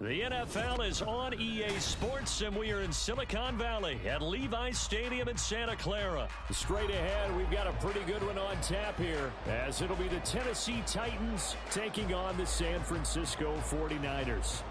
The NFL is on EA Sports, and we are in Silicon Valley at Levi's Stadium in Santa Clara. Straight ahead, we've got a pretty good one on tap here, as it'll be the Tennessee Titans taking on the San Francisco 49ers.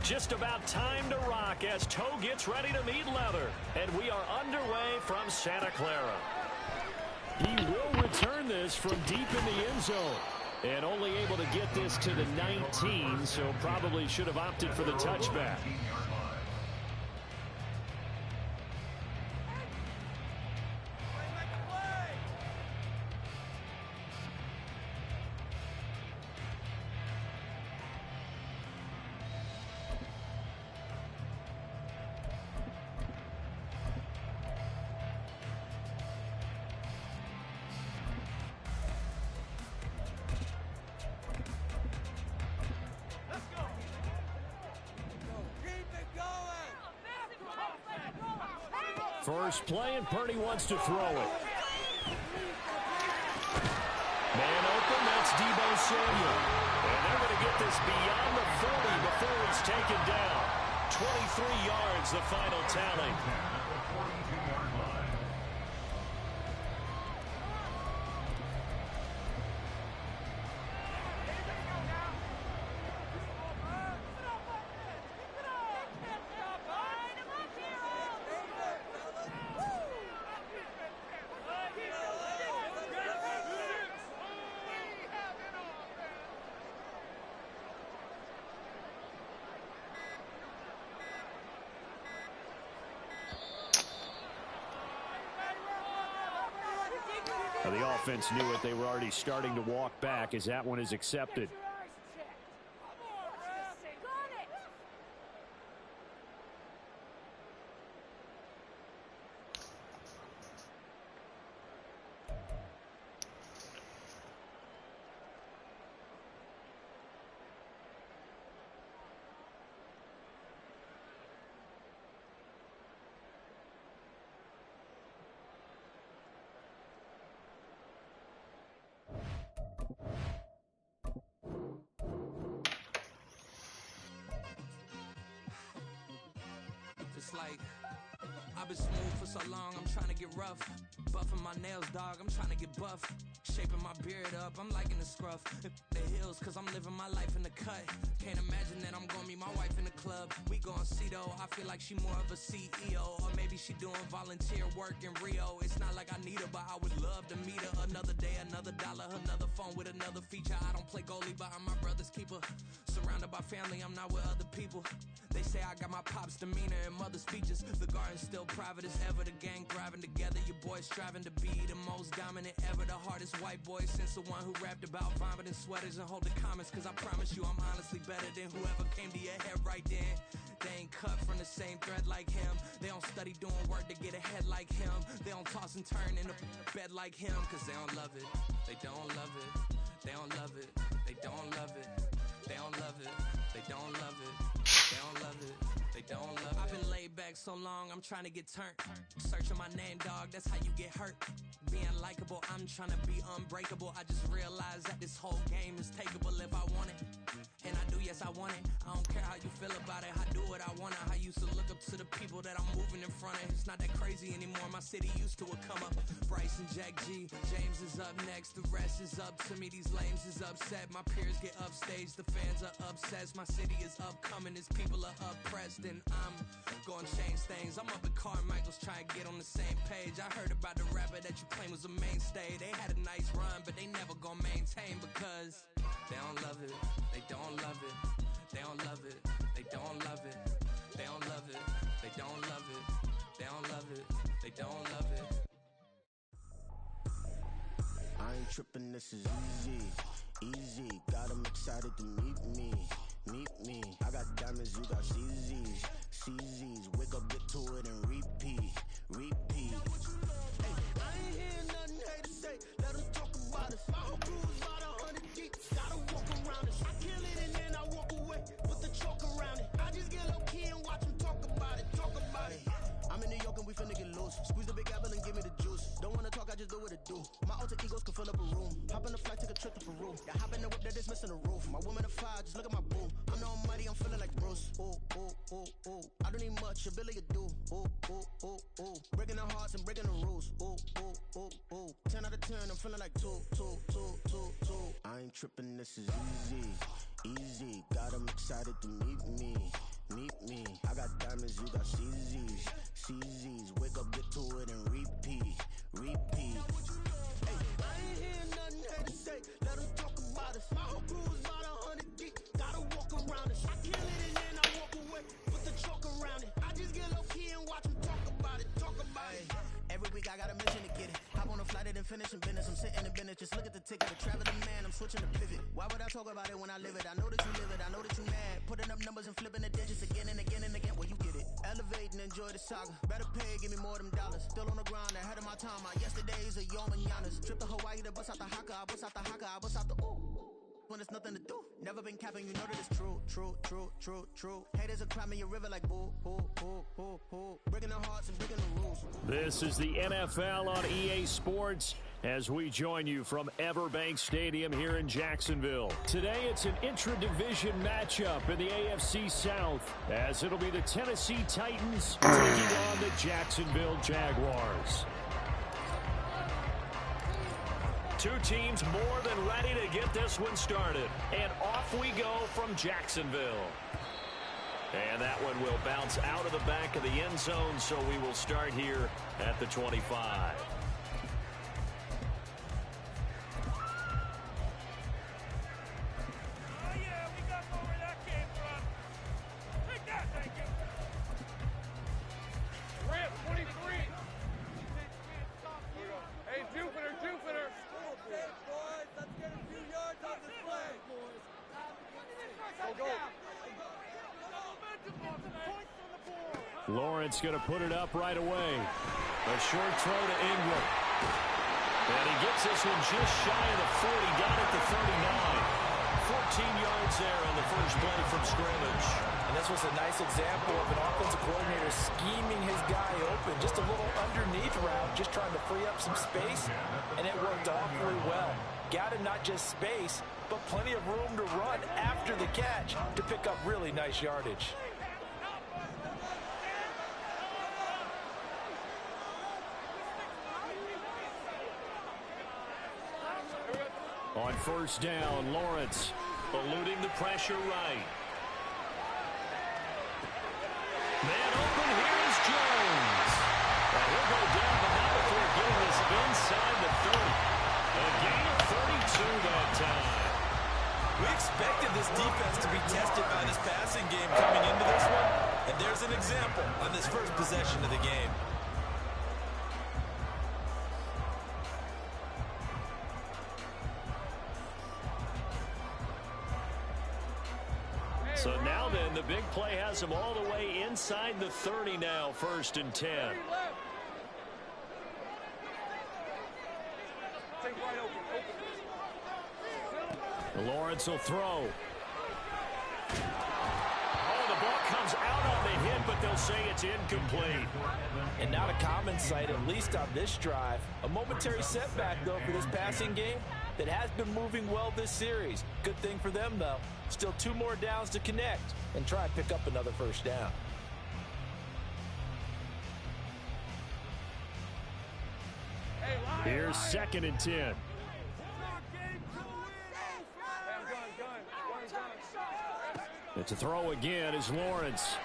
Just about time to rock as toe gets ready to meet leather. And we are underway from Santa Clara. He will return this from deep in the end zone. And only able to get this to the 19, so probably should have opted for the touchback. First play, and Purdy wants to throw it. Man open, that's Deebo Samuel. And they're going to get this beyond the 40 before it's taken down. 23 yards, the final tally. The offense knew it. They were already starting to walk back as that one is accepted. It's like, I've been smooth for so long, I'm trying to get rough. Buffing my nails, dog, I'm trying to get buff. Shaping my beard up, I'm liking the scruff. The hills, cause I'm living my life in the cut. Can't imagine that I'm gonna meet my wife in the club. We gon' see though, I feel like she more of a CEO. Or maybe she doing volunteer work in Rio. It's not like I need her, but I would love to meet her. Another day, another dollar, another phone with another feature. I don't play goalie, but I'm my brother's keeper. Surrounded by family, I'm not with other people. They say I got my pop's demeanor and mother's features. The garden's still private as ever. The gang thriving together. Your boys striving to be the most dominant ever. The hardest white boy since the one who rapped about vomiting sweaters and hold the comments. Cause I promise you I'm honestly better than whoever came to your head right then. They ain't cut from the same thread like him. They don't study doing work to get ahead like him. They don't toss and turn in the bed like him. Cause they don't love it. They don't love it. They don't love it. They don't love it. They don't love it. They don't love it. They don't love it. They don't love it. I've been laid back so long, I'm trying to get turned. Searching my name, dog, that's how you get hurt. Being likable, I'm trying to be unbreakable. I just realized that this whole game is takeable if I want it. And I do, yes, I want it. I don't care how you feel about it. I do what I want it. I used to look up to the people that I'm moving in front of. It's not that crazy anymore. My city used to a come up. Bryce and Jack G. James is up next. The rest is up to me. These lames is upset. My peers get upstage. The fans are obsessed. My city is upcoming. His people are oppressed. And I'm gonna change things. I'm up at Carmichael's trying to get on the same page. I heard about the rapper that you claim was a mainstay. They had a nice run, but they never gonna maintain because they don't love it. They don't love it. They don't love it. They don't love it. They don't love it. They don't love it. They don't love it. They don't love it. I ain't tripping, this is easy. easy. Got them excited to meet me. Meet me. I got diamonds, you got CZs. CZs. Wake up, get to it, and repeat. Repeat. Hey, I ain't hearing nothing haters say. Let them talk about us. My whole crew is about 100 deep. Gotta walk around us. I kill it and then I walk away with the chalk around it. I just get low key and watch them talk about it. Talk about it. I'm in New York and we finna get loose. Squeeze the big apple and give me the juice. Don't wanna talk, I just do what it do. My alter egos can fill up a room. Hop in the flight, take a trip to Peru. Yeah, hop in the whip that is missing the roof. My woman a fire, just look at my boo. I'm the almighty, I'm feeling like Bruce. Ooh, ooh, ooh, ooh. I don't need much, ability to do. Ooh, ooh, ooh, ooh. Breaking the hearts and breaking the rules. Ooh, ooh, ooh, ooh. 10 out of 10, I'm feeling like 2. I ain't tripping, this is easy. Easy, got them excited to meet me. Meet me. I got diamonds, you got CZs. CZs, wake up, get to it, and repeat. Repeat. Hey, I ain't hearing nothing haters say. Let them talk about us. My whole crew is about 100 deep. Gotta walk around us. I kill it and then I walk away. Put the chalk around it. I just get low key and watch them talk about it. Talk about it. Every week I got a mission to get it. Hop on a flight and finish in business. I'm sitting in business. Just look at the ticket. A traveling man, I'm switching to pivot. Why would I talk about it when I live it? I know that you live it. I know that you mad. Putting up numbers and flipping the digits again and again and again. Well, you get it. Elevate and enjoy the saga. Better pay, give me more of them dollars. Still on the grind, ahead of my time. My yesterdays are your mananas. Trip to Hawaii to bust out the haka. I bust out the haka. I bust out the ooh. When there's nothing to do. Never been capping, you know that it's true. Haters are climbing your river like boo. Breaking their hearts and breaking the rules. This is the NFL on EA Sports as we join you from Everbank Stadium here in Jacksonville. Today it's an intra-division matchup in the AFC South as it'll be the Tennessee Titans taking on the Jacksonville Jaguars. Two teams more than ready to get this one started. And off we go from Jacksonville. And that one will bounce out of the back of the end zone, so we will start here at the 25. Lawrence going to put it up right away. A short throw to Ingram. And he gets this one just shy of the 40, down at the 39. 14 yards there on the first play from scrimmage. And this was a nice example of an offensive coordinator scheming his guy open. Just a little underneath route, just trying to free up some space. And it worked awfully well. Got him not just space, but plenty of room to run after the catch to pick up really nice yardage. On first down, Lawrence eluding the pressure right. Man open, here is Jones. And he'll go down, but not before getting this inside the 30. A gain of 32 that time. We expected this defense to be tested by this passing game coming into this one. And there's an example on this first possession of the game. So now then, the big play has him all the way inside the 30 now, 1st and 10. Lawrence will throw. Oh, the ball comes out on the hit, but they'll say it's incomplete. And not a common sight, at least on this drive. A momentary setback, though, for this passing game that has been moving well this series. Good thing for them, though. Still 2 more downs to connect and try and pick up another first down. Here's 2nd and 10. It's a throw again is Lawrence.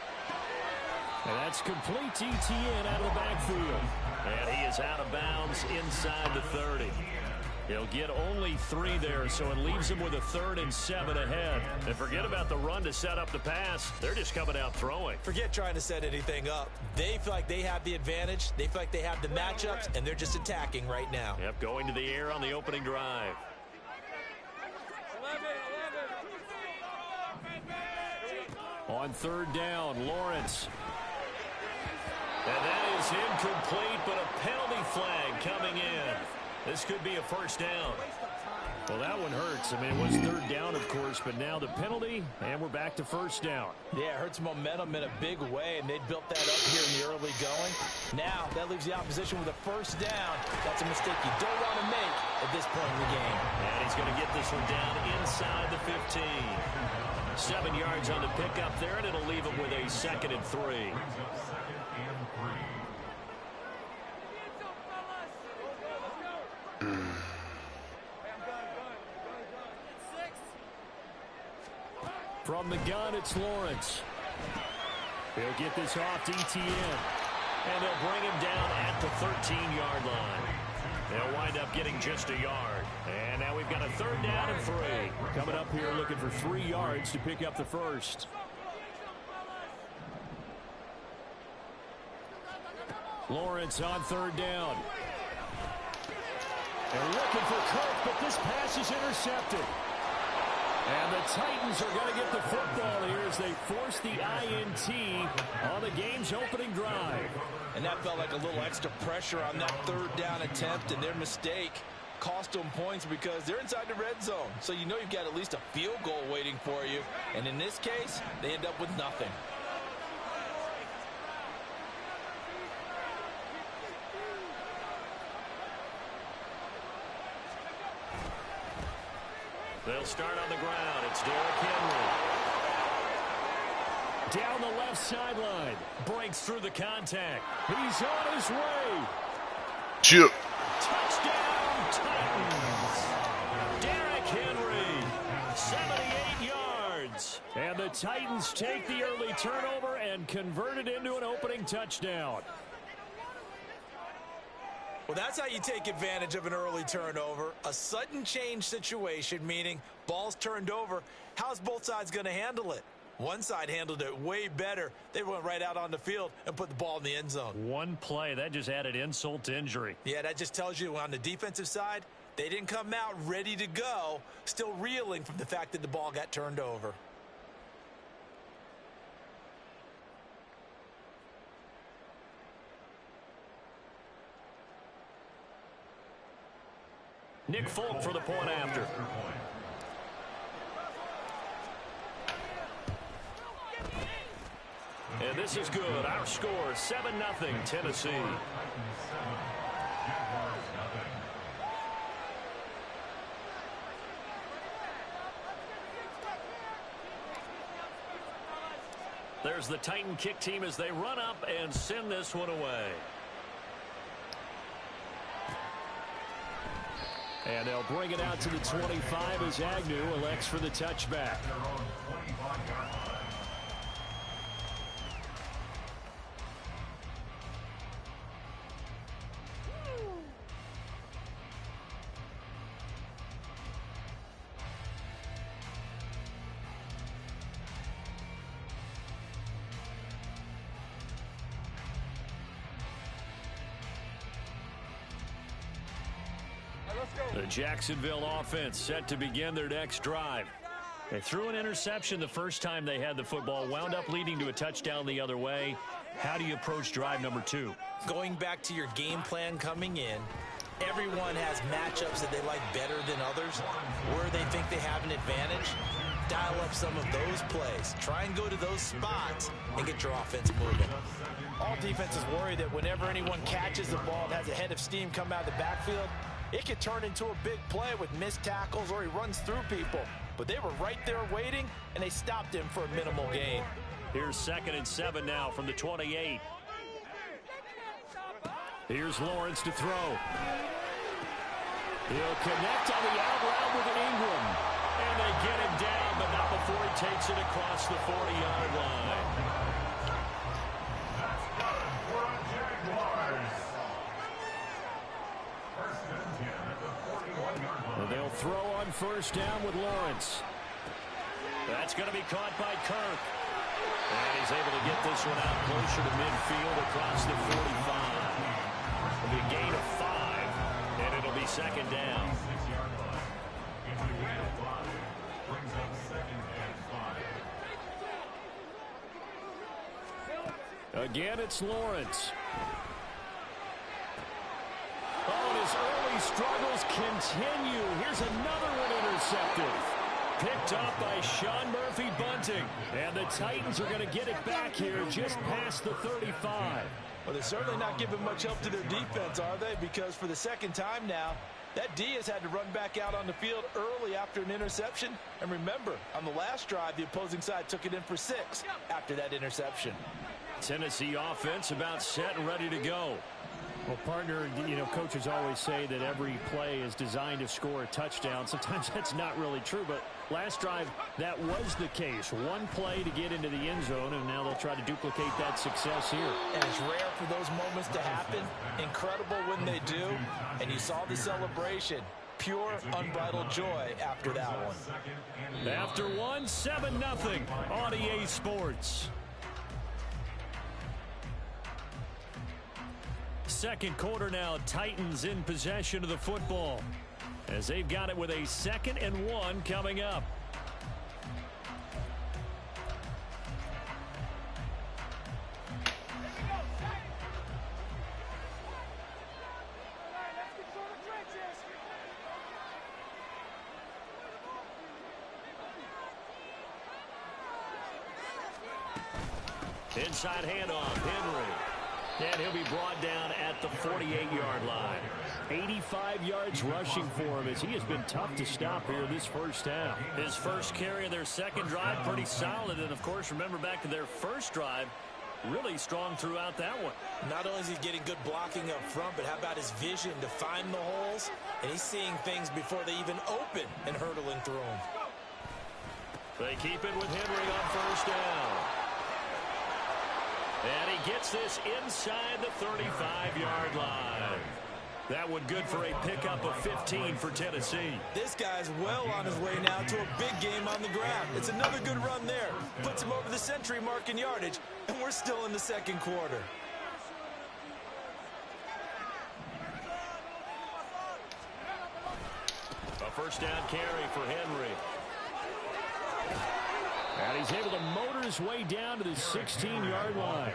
And that's complete to Etienne out of the backfield. And he is out of bounds inside the 30. He'll get only 3 there, so it leaves him with a 3rd and 7 ahead. And forget about the run to set up the pass. They're just coming out throwing. Forget trying to set anything up. They feel like they have the advantage. They feel like they have the matchups, and they're just attacking right now. Yep, going to the air on the opening drive. On third down, Lawrence. And that is incomplete, but a penalty flag coming in. This could be a first down. Well, that one hurts. I mean, it was third down, of course, but now the penalty, and we're back to first down. Yeah, it hurts momentum in a big way, and they built that up here in the early going. Now, that leaves the opposition with a first down. That's a mistake you don't want to make at this point in the game. And he's going to get this one down inside the 15. 7 yards on the pickup there, and it'll leave him with a 2nd and 3. From the gun, it's Lawrence. He'll get this off to ETN. And they'll bring him down at the 13-yard line. They'll wind up getting just a yard. And now we've got a third down and 3. Coming up here looking for 3 yards to pick up the first. Lawrence on third down. They're looking for Kirk, but this pass is intercepted. And the Titans are going to get the football here as they force the INT on the game's opening drive. And that felt like a little extra pressure on that third down attempt, and their mistake cost them points because they're inside the red zone. So you know you've got at least a field goal waiting for you. And in this case, they end up with nothing. They'll start on the ground. It's Derrick Henry. Down the left sideline. Breaks through the contact. He's on his way. Chip. Touchdown, Titans. Derrick Henry. 78 yards. And the Titans take the early turnover and convert it into an opening touchdown. Well, that's how you take advantage of an early turnover. A sudden change situation, meaning ball's turned over. How's both sides going to handle it? One side handled it way better. They went right out on the field and put the ball in the end zone. One play, that just added insult to injury. Yeah, that just tells you on the defensive side, they didn't come out ready to go, still reeling from the fact that the ball got turned over. Nick Folk for the point after. And this is good. Our score, 7-0 Tennessee. There's the Titan kick team as they run up and send this one away. And they'll bring it out to the 25 as Agnew elects for the touchback. The Jacksonville offense set to begin their next drive. They threw an interception the first time they had the football, wound up leading to a touchdown the other way. How do you approach drive number 2? Going back to your game plan coming in, everyone has matchups that they like better than others, where they think they have an advantage. Dial up some of those plays. Try and go to those spots and get your offense moving. All defenses worry that whenever anyone catches the ball and has a head of steam come out of the backfield, it could turn into a big play with missed tackles or he runs through people. But they were right there waiting, and they stopped him for a minimal gain. Here's 2nd and 7 now from the 28. Here's Lawrence to throw. He'll connect on the out route with Ingram. And they get him down, but not before he takes it across the 40-yard line. They'll throw on first down with Lawrence. That's going to be caught by Kirk. And he's able to get this one out closer to midfield across the 45. It'll be a gain of 5, and it'll be 2nd down. Again, it's Lawrence. Oh, and his early struggles continue. Here's another one intercepted. Picked off by Sean Murphy Bunting. And the Titans are going to get it back here just past the 35. Well, they're certainly not giving much help to their defense, are they? Because for the second time now, that D has had to run back out on the field early after an interception. And remember, on the last drive, the opposing side took it in for 6 after that interception. Tennessee offense about set and ready to go. Well, partner, coaches always say that every play is designed to score a touchdown. Sometimes that's not really true, but last drive, that was the case. One play to get into the end zone, and now they'll try to duplicate that success here. And it's rare for those moments to happen. Incredible when they do. And you saw the celebration. Pure, unbridled joy after that one. After one, 7-0 on EA Sports. Second quarter now, Titans in possession of the football as they've got it with a 2nd and 1 coming up. Inside handoff, Henry. And he'll be brought down at the 48-yard line. 85 yards rushing for him as he has been tough to stop here this first half. His first carry of their second drive, pretty solid. And, of course, remember back to their first drive, really strong throughout that one. Not only is he getting good blocking up front, but how about his vision to find the holes? And he's seeing things before they even open and hurdling through them. They keep it with Henry on first down. And he gets this inside the 35-yard line. That one good for a pickup of 15 for Tennessee. This guy's well on his way now to a big game on the ground. It's another good run there. Puts him over the century mark in yardage, and we're still in the second quarter. A first down carry for Henry. And he's able to motor his way down to the 16-yard line.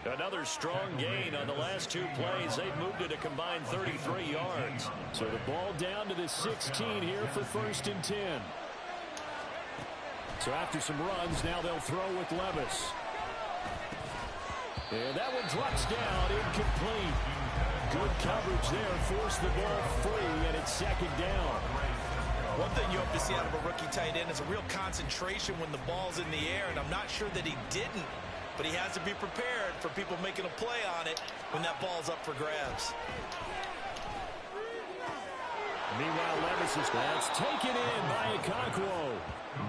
Another strong gain on the last two plays. They've moved it a combined 33 yards. So the ball down to the 16 here for 1st and 10. So after some runs, now they'll throw with Levis. And that one drops down, incomplete. Good coverage there, forced the ball free, and it's 2nd down. One thing you hope to see out of a rookie tight end is a real concentration when the ball's in the air, and I'm not sure that he didn't, but he has to be prepared for people making a play on it when that ball's up for grabs. Meanwhile, Levis is taken in by Okonkwo.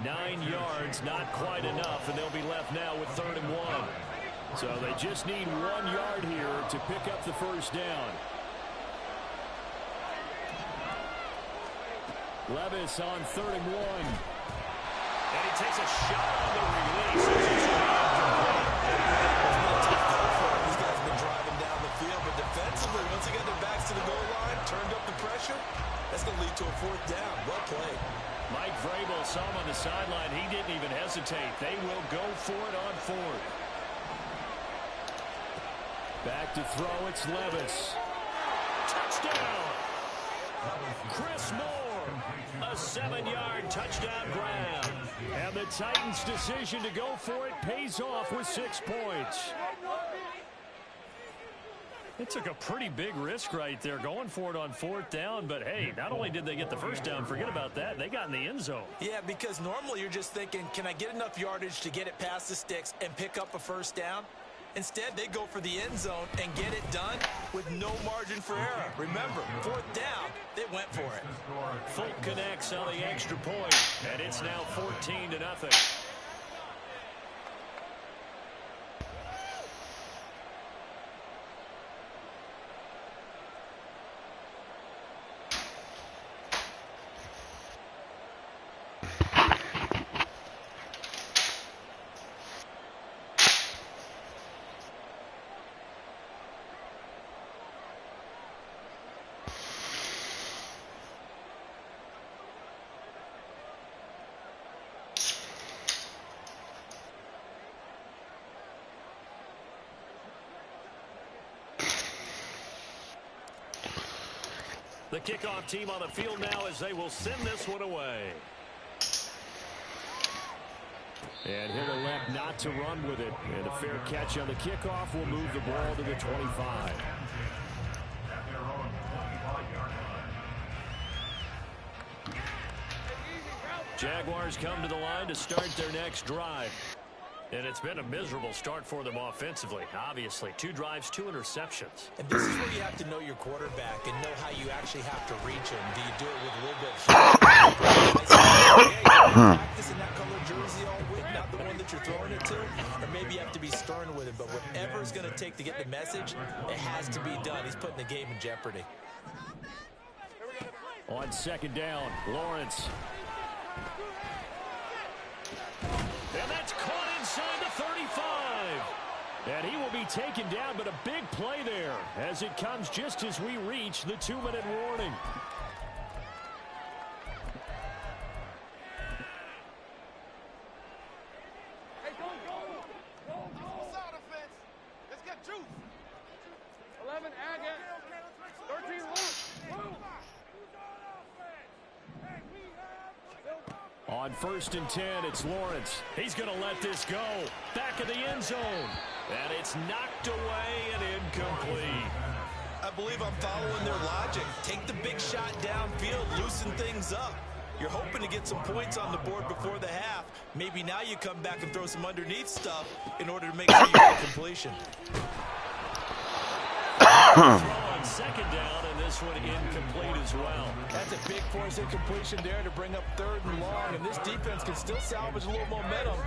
9 yards, not quite enough, and they'll be left now with 3rd and 1. So they just need 1 yard here to pick up the first down. Levis on 3rd and 1. And he takes a shot on the release. These guys have been driving down the field, but defensively, once they got their backs to the goal line, turned up the pressure, that's going to lead to a 4th down. Well played. Mike Vrabel saw him on the sideline. He didn't even hesitate. They will go for it on 4th. Back to throw, it's Levis. Touchdown! Chris Moore, a 7-yard touchdown grab. And the Titans' decision to go for it pays off with 6 points. It took a pretty big risk right there going for it on 4th down, but hey, not only did they get the first down, forget about that, they got in the end zone. Yeah, because normally you're just thinking, can I get enough yardage to get it past the sticks and pick up a first down? Instead, they go for the end zone and get it done with no margin for error. Remember, 4th down, they went for it. Fulton connects on the extra point, and it's now 14-0. The kickoff team on the field now as they will send this one away. And he'll elect not to run with it. And a fair catch on the kickoff will move the ball to the 25. Jaguars come to the line to start their next drive. And it's been a miserable start for them offensively. Obviously, 2 drives, 2 interceptions. And this is where you have to know your quarterback and know how you actually have to reach him. Do you do it with a little bit of practice in that color jersey all week, not the one that you're throwing it to? Or maybe you have to be stern with him. But whatever it's going to take to get the message, it has to be done. He's putting the game in jeopardy. On second down, Lawrence. And that's caught inside the 35. And he will be taken down, but a big play there as it comes just as we reach the 2-minute warning. Hey, go. Side offense. Let's get juice. 11, Agate. 13, Luke. On 1st and 10, it's Lawrence. He's going to let this go. Back of the end zone. And it's knocked away and incomplete. I believe I'm following their logic. Take the big shot downfield, loosen things up. You're hoping to get some points on the board before the half. Maybe now you come back and throw some underneath stuff in order to make sure you get completion. Throw on second down, and this one incomplete as well. That's a big force incompletion there to bring up 3rd and long, and this defense can still salvage a little momentum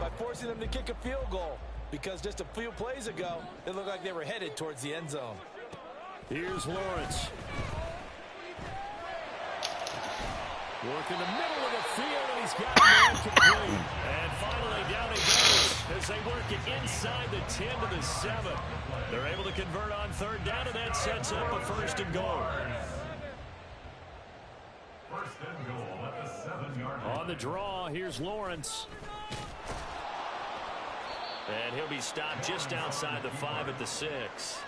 by forcing them to kick a field goal, because just a few plays ago, it looked like they were headed towards the end zone. Here's Lawrence. Working the middle of the field, and he's got man complete. And finally down he goes as they work it inside the 10 to the 7. They're able to convert on 3rd down, and that sets up a 1st and goal. On the draw, here's Lawrence. And he'll be stopped just outside the 5 at the 6.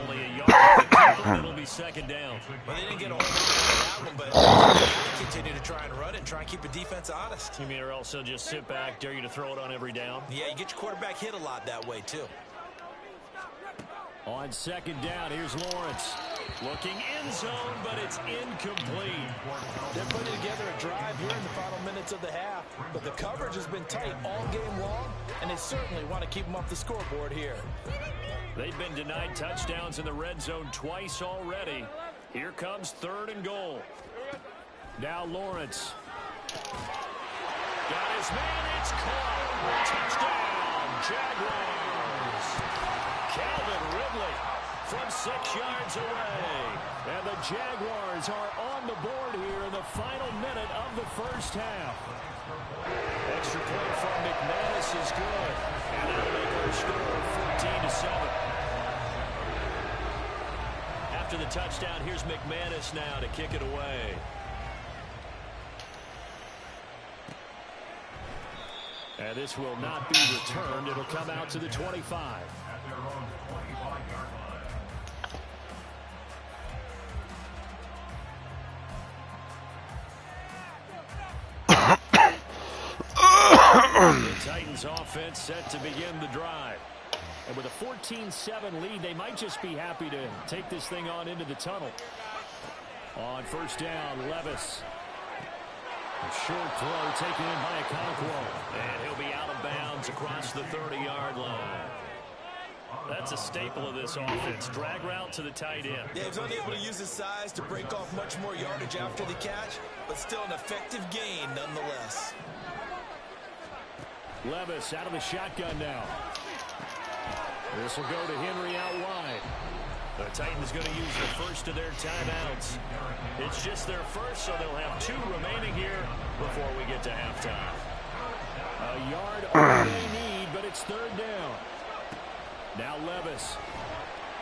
Only a yard. It'll be 2nd down. Well, they didn't get a whole lot of that one, but continue to try and run it, try and keep the defense honest. You mean or else they'll just sit back, dare you to throw it on every down? Yeah, you get your quarterback hit a lot that way, too. On 2nd down, here's Lawrence. Looking end zone, but it's incomplete. They're putting together a drive here in the final minutes of the half, but the coverage has been tight all game long, and they certainly want to keep them off the scoreboard here. They've been denied touchdowns in the red zone twice already. Here comes 3rd and goal. Now Lawrence. Got his man, it's caught. Touchdown, Jaguars. Calvin Ridley from 6 yards away. And the Jaguars are on the board here in the final minute of the 1st half. Extra point from McManus is good. And that'll make our score 14-7. After the touchdown, here's McManus now to kick it away. And this will not be returned. It'll come out to the 25. The Titans offense set to begin the drive. And with a 14-7 lead, they might just be happy to take this thing on into the tunnel. On 1st down, Levis. A short throw taken in by Okonkwo. And he'll be out of bounds across the 30-yard line. That's a staple of this offense. Drag route to the tight end. Yeah, he's unable to use his size to break off much more yardage after the catch, but still an effective gain nonetheless. Levis out of the shotgun now. This will go to Henry out wide. The Titans going to use the first of their timeouts. It's just their first, so they'll have 2 remaining here before we get to halftime. A yard all they need, but it's 3rd down. Now Levis.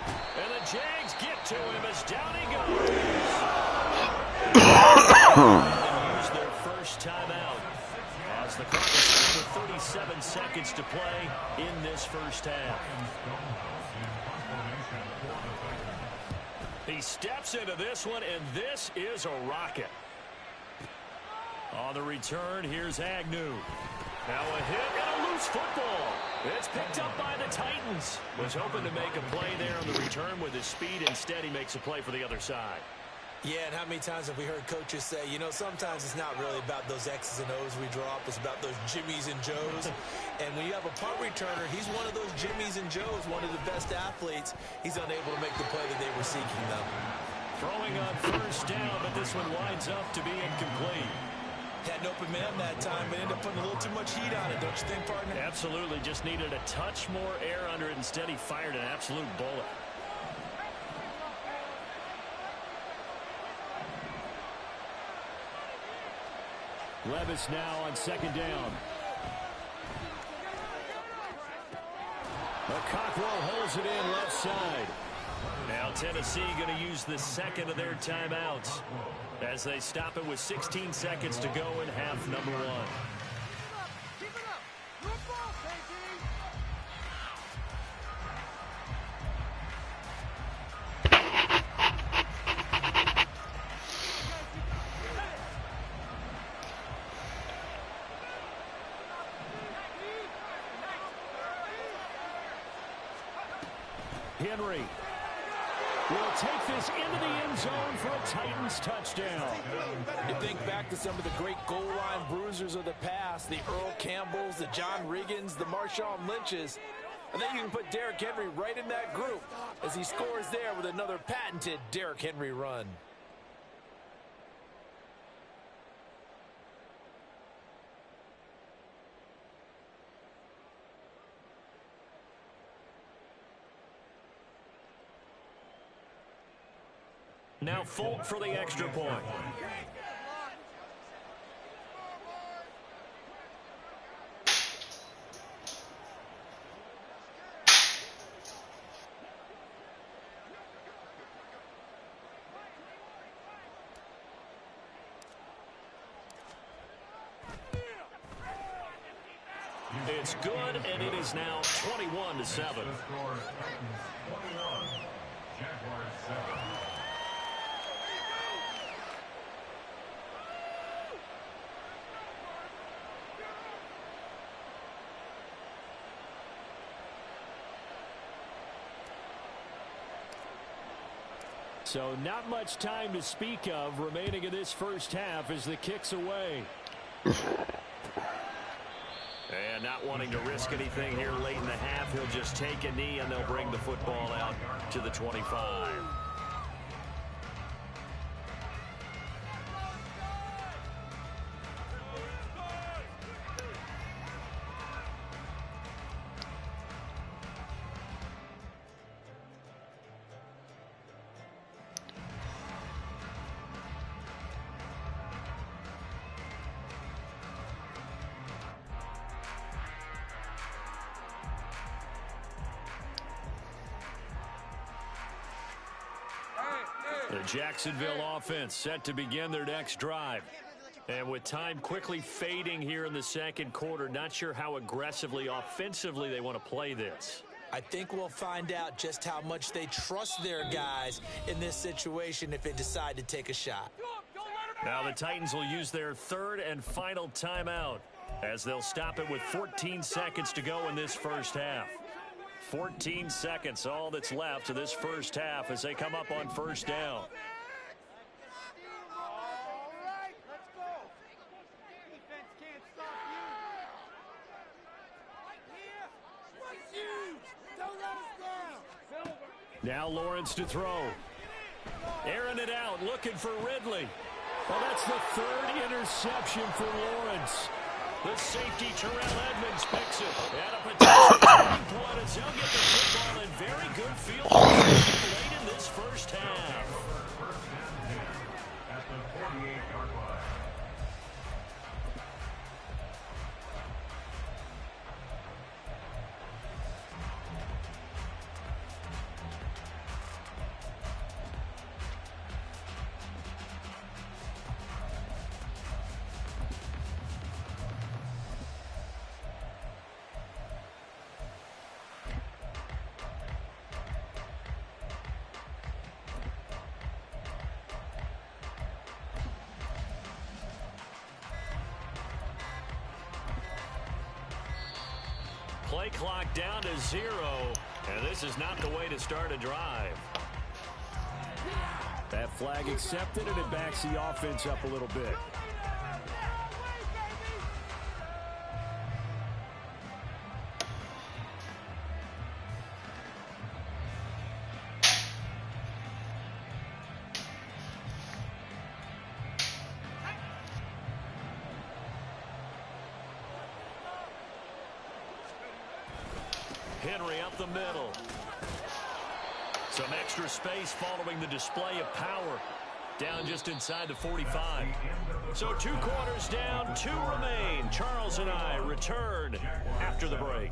And the Jags get to him as down he goes. Use their first timeout as the clock is set with 37 seconds to play in this 1st half. He steps into this one, and this is a rocket. On the return, here's Agnew. Now a hit and a loose football. It's picked up by the Titans. Was hoping to make a play there on the return with his speed. Instead, he makes a play for the other side. Yeah, and how many times have we heard coaches say, you know, sometimes it's not really about those X's and O's we drop. It's about those Jimmies and Joes. And when you have a punt returner, he's one of those Jimmies and Joes, one of the best athletes. He's unable to make the play that they were seeking, though. Throwing on first down, but this one winds up to be incomplete. Had an open man that time, but ended up putting a little too much heat on it, don't you think, partner? Absolutely. Just needed a touch more air under it. Instead, he fired an absolute bullet. Levis now on second down. Cockrell holds it in left side. Now Tennessee going to use the second of their timeouts as they stop it with 16 seconds to go in half number one. Keep it up. Good ball, KG. Henry will take this into the end zone for a Titans touchdown. You think back to some of the great goal line bruisers of the past, the Earl Campbells, the John Riggins, the Marshawn Lynches. I think you can put Derrick Henry right in that group as he scores there with another patented Derrick Henry run. Now Folk for the extra point. It's good, and it is now 21-7. So not much time to speak of remaining in this first half as the kick's away. And not wanting to risk anything here late in the half, he'll just take a knee and they'll bring the football out to the 25. The Jacksonville offense set to begin their next drive. And with time quickly fading here in the second quarter, not sure how aggressively, offensively they want to play this. I think we'll find out just how much they trust their guys in this situation if they decide to take a shot. Now the Titans will use their third and final timeout as they'll stop it with 14 seconds to go in this first half. 14 seconds, all that's left to this first half as they come up on first down. All right, let's go. Defense can't stop you. Don't let us down. Now Lawrence to throw. Airing it out, looking for Ridley. Well, that's the third interception for Lawrence. The safety, Terrell Edmonds, picks it. And a potential turning point as he'll get the football in very good field position late in this first half. At the 48-yard line. Play clock down to 0, and this is not the way to start a drive. That flag accepted, and it backs the offense up a little bit. Henry up the middle. Some extra space following the display of power. Down just inside the 45. So 2 quarters down, 2 remain. Charles and I return after the break.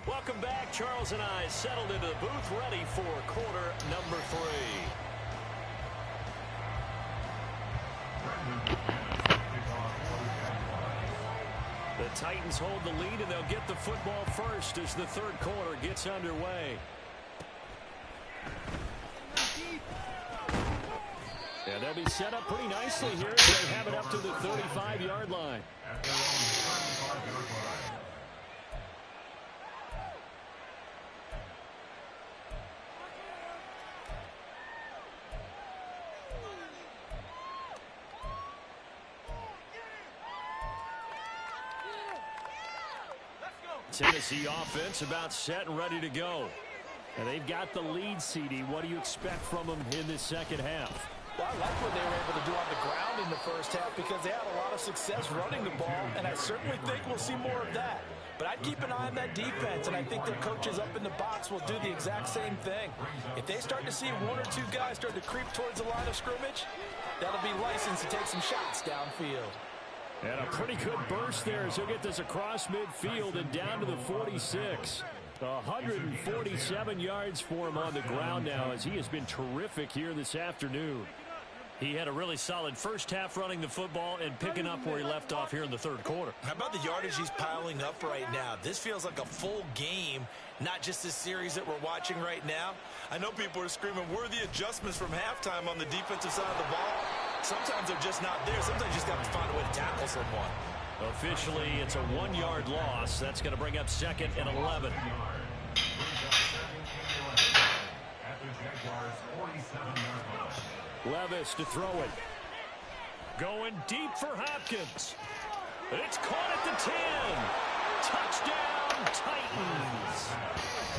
Welcome back. Charles and I settled into the booth, ready for quarter number 3. The Titans hold the lead, and they'll get the football first as the third quarter gets underway. And they'll be set up pretty nicely here as they have it up to the 35-yard line. Tennessee offense about set and ready to go. And they've got the lead, CD. What do you expect from them in this second half? Well, I like what they were able to do on the ground in the first half because they had a lot of success running the ball, and I certainly think we'll see more of that. But I'd keep an eye on that defense, and I think their coaches up in the box will do the exact same thing. If they start to see 1 or 2 guys start to creep towards the line of scrimmage, that'll be license to take some shots downfield. And a pretty good burst there as he'll get this across midfield and down to the 46. 147 yards for him on the ground now as he has been terrific here this afternoon. He had a really solid first half running the football and picking up where he left off here in the third quarter. How about the yardage he's piling up right now? This feels like a full game, not just the series that we're watching right now. I know people are screaming, where are the adjustments from halftime on the defensive side of the ball? Sometimes they're just not there. Sometimes you just got to find a way to tackle someone. Officially, it's a 1-yard loss. That's going to bring up 2nd and 11. Levis to throw it. Going deep for Hopkins. It's caught at the 10. Touchdown, Titans.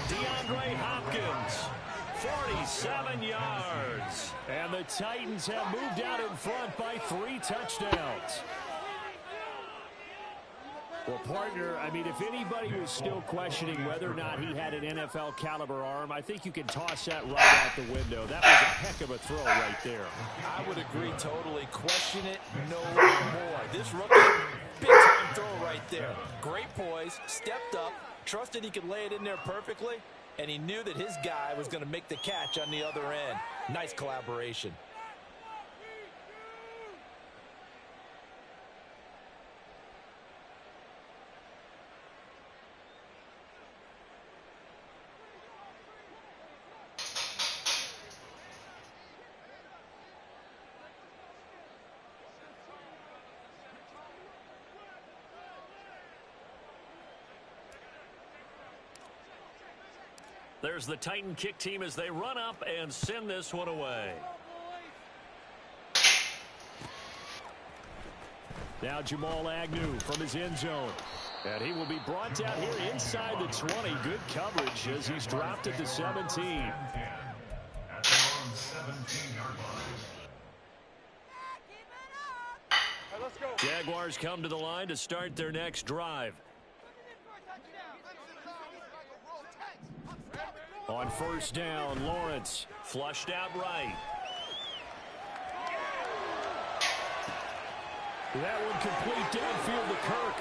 DeAndre Hopkins, 47 yards. And the Titans have moved out in front by 3 touchdowns. Well, partner, I mean, if anybody was still questioning whether or not he had an NFL caliber arm, I think you can toss that right out the window. That was a heck of a throw right there. I would agree totally. Question it no more. This rookie, big-time throw right there. Great poise, stepped up, trusted he could lay it in there perfectly, and he knew that his guy was going to make the catch on the other end. Nice collaboration. There's the Titan kick team as they run up and send this one away. Now Jamal Agnew from his end zone. And he will be brought down here inside the 20. Good coverage as he's dropped at the 17. Jaguars come to the line to start their next drive. On first down, Lawrence Flushed out right. That one complete downfield to Kirk.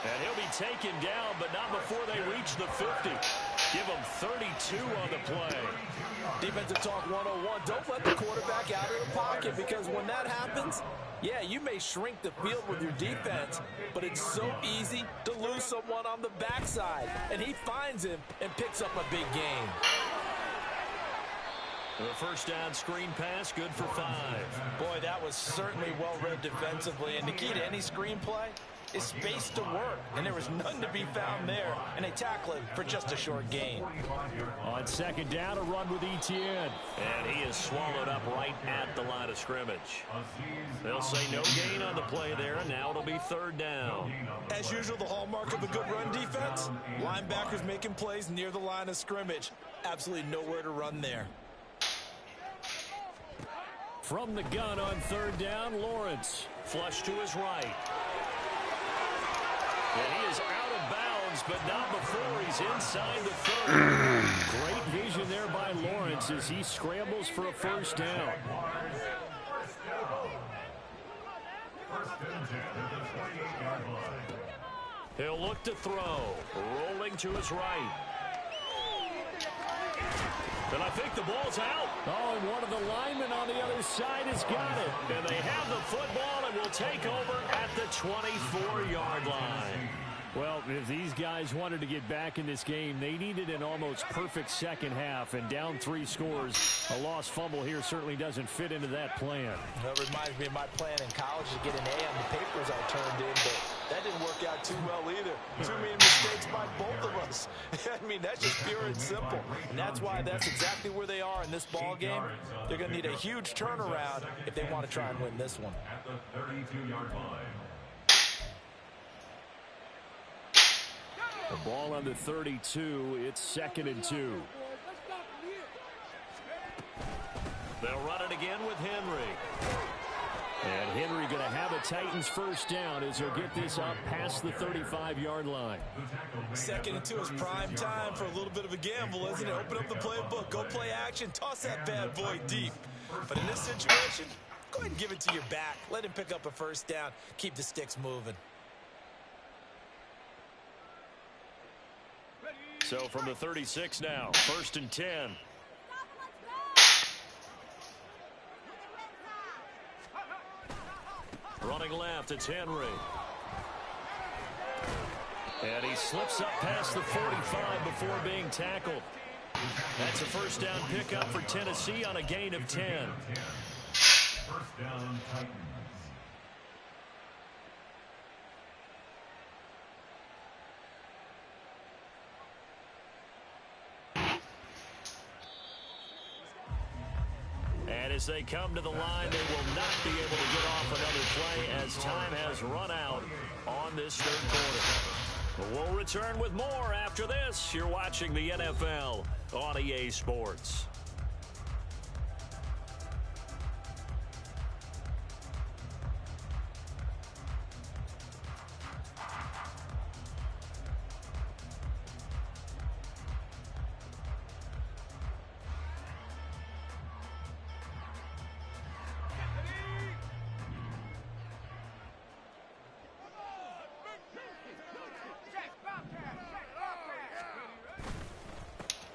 And he'll be taken down, but not before they reach the 50. Give him 32 on the play. Defensive talk 101. Don't let the quarterback out of the pocket, because when that happens, yeah, you may shrink the field with your defense, but it's so easy to lose someone on the backside. And he finds him and picks up a big gain. The first down screen pass, good for 5. Boy, that was certainly well read defensively. And the key to any screenplay is space to work. And there was none to be found there. And they tackle him for just a short gain. On second down, a run with Etienne. And he is swallowed up right at the line of scrimmage. They'll say no gain on the play there, and now it'll be third down. As usual, the hallmark of a good run defense, linebackers making plays near the line of scrimmage. Absolutely nowhere to run there. From the gun on third down, Lawrence. Flush to his right. And he is out of bounds, but not before he's inside the 30. Great vision there by Lawrence as he scrambles for a first down. He'll look to throw. Rolling to his right. And I think the ball's out. Oh, and one of the linemen on the other side has got it. And they have the football and will take over at the 24-yard line. Well, if these guys wanted to get back in this game, they needed an almost perfect second half, and down 3 scores. A lost fumble here certainly doesn't fit into that plan. That reminds me of my plan in college to get an A on the papers I turned in, but that didn't work out too well either. Too many mistakes by both of us. I mean, that's just pure and simple. And that's why that's exactly where they are in this ball game. They're going to need a huge turnaround if they want to try and win this one. At the 32-yard line. The ball on the 32. It's 2nd and 2. They'll run it again with Henry. And Henry going to have a Titans first down as he'll get this up past the 35-yard line. 2nd and 2 is prime time for a little bit of a gamble, isn't it? Open up the playbook, go play action, toss that bad boy deep. But in this situation, go ahead and give it to your back. Let him pick up a first down. Keep the sticks moving. So from the 36 now, 1st and 10. Running left, it's Henry. And he slips up past the 45 before being tackled. That's a first down pickup for Tennessee on a gain of 10. First down, Titans. And as they come to the line, they will not be able to get off another play as time has run out on this third quarter. We'll return with more after this. You're watching the NFL on EA Sports.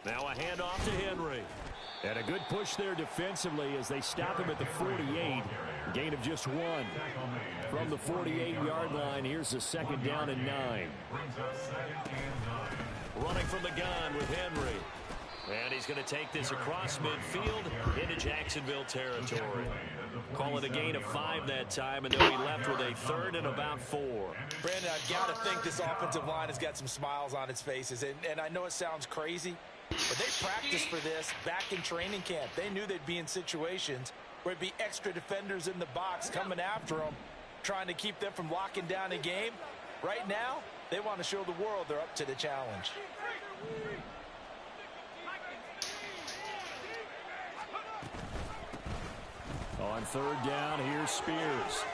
Now a handoff to Henry. And a good push there defensively as they stop him at the 48. Gain of just 1. From the 48-yard line, here's a 2nd down and 9. Running from the gun with Henry. And he's going to take this across midfield into Jacksonville territory. Call it a gain of 5 that time, and they'll be left with a 3rd and about 4. Brandon, I've got to think this offensive line has got some smiles on its faces. And I know it sounds crazy, but they practiced for this back in training camp. They knew they'd be in situations where it'd be extra defenders in the box coming after them, trying to keep them from locking down a game. Right now, they want to show the world they're up to the challenge. On 3rd down, here's Spears.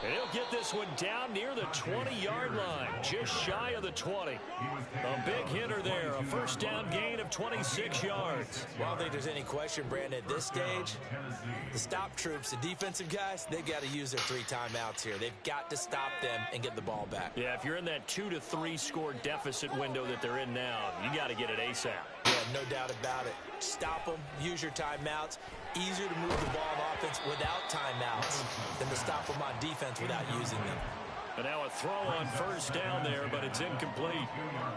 And he'll get this one down near the 20-yard line, just shy of the 20. A big hitter there, a first down gain of 26 yards. Well, I don't think there's any question, Brandon, at this stage, the stop troops, the defensive guys, they've got to use their 3 timeouts here. They've got to stop them and get the ball back. Yeah, if you're in that 2 to 3 score deficit window that they're in now, you got to get it ASAP. Yeah, no doubt about it. Stop them, use your timeouts. Easier to move the ball on offense without timeouts than to stop them on defense without using them. And now a throw on first down there, but it's incomplete.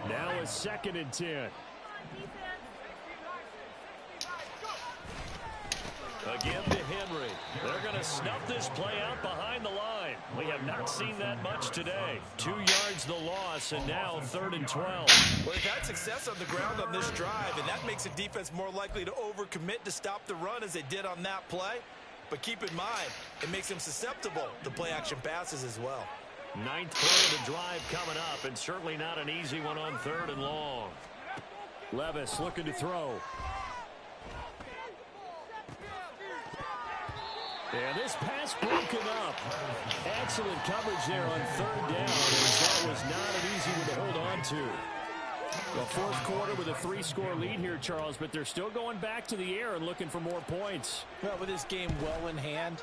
Now a 2nd and 10. Again to Henry. They're going to snuff this play out behind the line. We have not seen that much today. 2 yards the loss, and now 3rd and 12. Well, they've had success on the ground on this drive, and that makes a defense more likely to overcommit to stop the run as they did on that play. But keep in mind, it makes them susceptible to play-action passes as well. 9th play of the drive coming up, and certainly not an easy one on 3rd and long. Levis looking to throw. And this pass broken up. Excellent coverage there on 3rd down, as that was not an easy one to hold on to. The 4th quarter with a 3-score lead here, Charles, but they're still going back to the air and looking for more points. Well, with this game well in hand,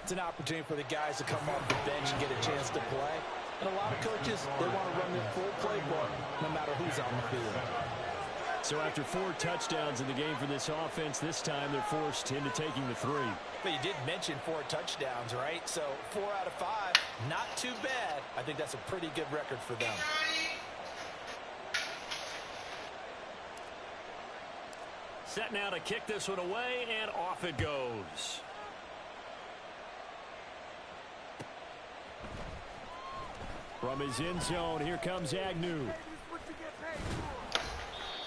it's an opportunity for the guys to come off the bench and get a chance to play. And a lot of coaches, they want to run their full playbook no matter who's on the field. So after 4 touchdowns in the game for this offense, this time they're forced into taking the 3. But you did mention 4 touchdowns, right? So 4 out of 5, not too bad. I think that's a pretty good record for them. Set now to kick this one away, and off it goes. From his end zone, here comes Agnew.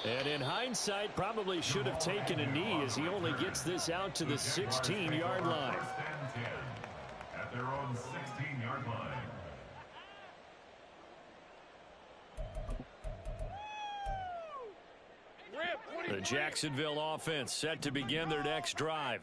And in hindsight, probably should have taken a knee as he only gets this out to the 16-yard line. At their own 16-yard line. The Jacksonville offense set to begin their next drive.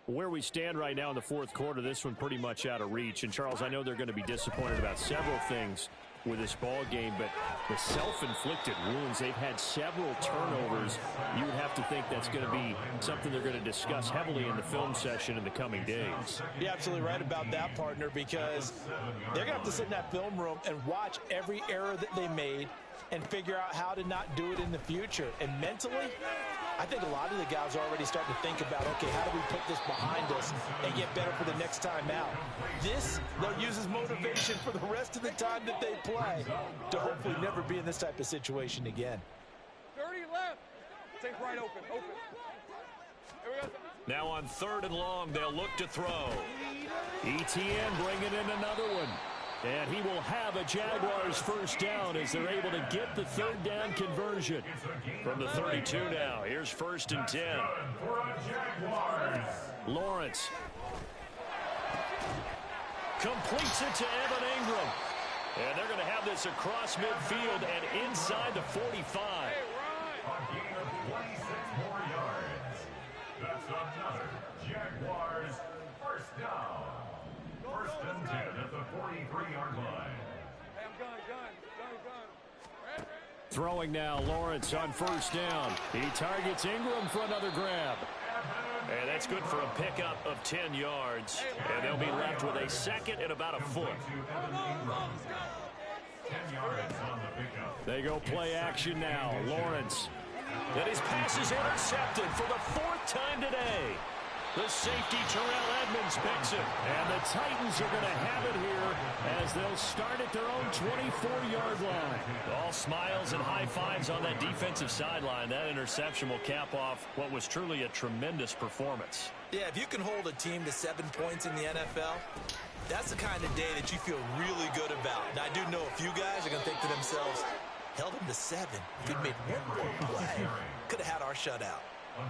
Where we stand right now in the 4th quarter, this one pretty much out of reach. And, Charles, I know they're going to be disappointed about several things with this ball game, but the self-inflicted wounds, they've had several turnovers. You would have to think that's going to be something they're going to discuss heavily in the film session in the coming days. You're absolutely right about that, partner, because they're going to have to sit in that film room and watch every error that they made and figure out how to not do it in the future. And mentally, I think a lot of the guys are already starting to think about, okay, how do we put this behind us and get better for the next time out? This, they'll use as motivation for the rest of the time that they play to hopefully never be in this type of situation again. 30 left. Take right open. Open. Here we go. Now on 3rd and long, they'll look to throw. ETN bringing in another one. And he will have a Jaguars first down as they're able to get the 3rd down conversion. From the 32 now, here's 1st and 10. Lawrence completes it to Evan Ingram. And they're going to have this across midfield and inside the 45. A gain of 26 more yards. That's another Jaguars first down. 1st and 10 at the 43-yard line. Hey, I'm gun. Throwing now, Lawrence on 1st down. He targets Ingram for another grab. And that's good for a pickup of 10 yards. And they'll be left with a 2nd and about a foot. 10 yards on the pickup. They go play action now. Lawrence. And his pass is intercepted for the 4th time today. The safety, Terrell Edmonds, picks it. And the Titans are going to have it here as they'll start at their own 24-yard line. All smiles and high fives on that defensive sideline. That interception will cap off what was truly a tremendous performance. Yeah, if you can hold a team to 7 points in the NFL, that's the kind of day that you feel really good about. And I do know a few guys are going to think to themselves, held them to 7. If we'd made one more play, could have had our shutout.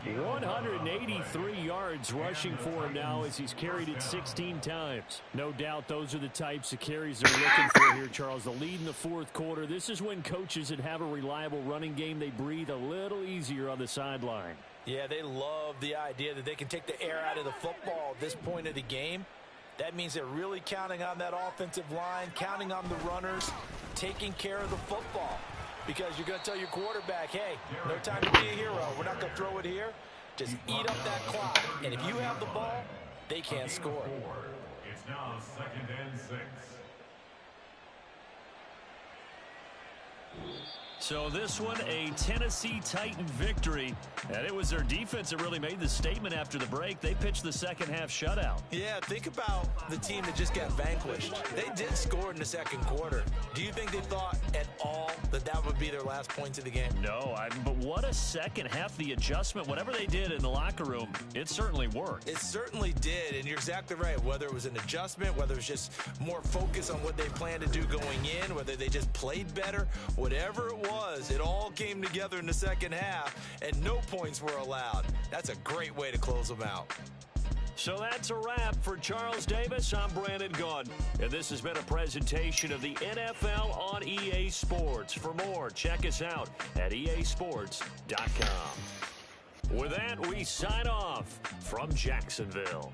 183 yards rushing for him now as he's carried it 16 times. No doubt those are the types of carries they're looking for here, Charles. The lead in the 4th quarter. This is when coaches that have a reliable running game, they breathe a little easier on the sideline. Yeah, they love the idea that they can take the air out of the football at this point of the game. That means they're really counting on that offensive line, counting on the runners, taking care of the football. because you're going to tell your quarterback, hey, no time to be a hero. We're not going to throw it here. Just eat up that clock. And if you have the ball, they can't score. It's now 2nd and 6. So this one, a Tennessee Titan victory. And it was their defense that really made the statement after the break. They pitched the second half shutout. Yeah, think about the team that just got vanquished. They did score in the second quarter. Do you think they thought at all that that would be their last points of the game? No, but what a second half. The adjustment, whatever they did in the locker room, it certainly worked. It certainly did, and you're exactly right. Whether it was an adjustment, whether it was just more focus on what they planned to do going in, whether they just played better, whatever it was, it all came together in the second half, and no points were allowed. That's a great way to close them out. So that's a wrap for Charles Davis. I'm Brandon Gaudin, and this has been a presentation of the NFL on EA Sports. For more, check us out at easports.com. With that, we sign off from Jacksonville.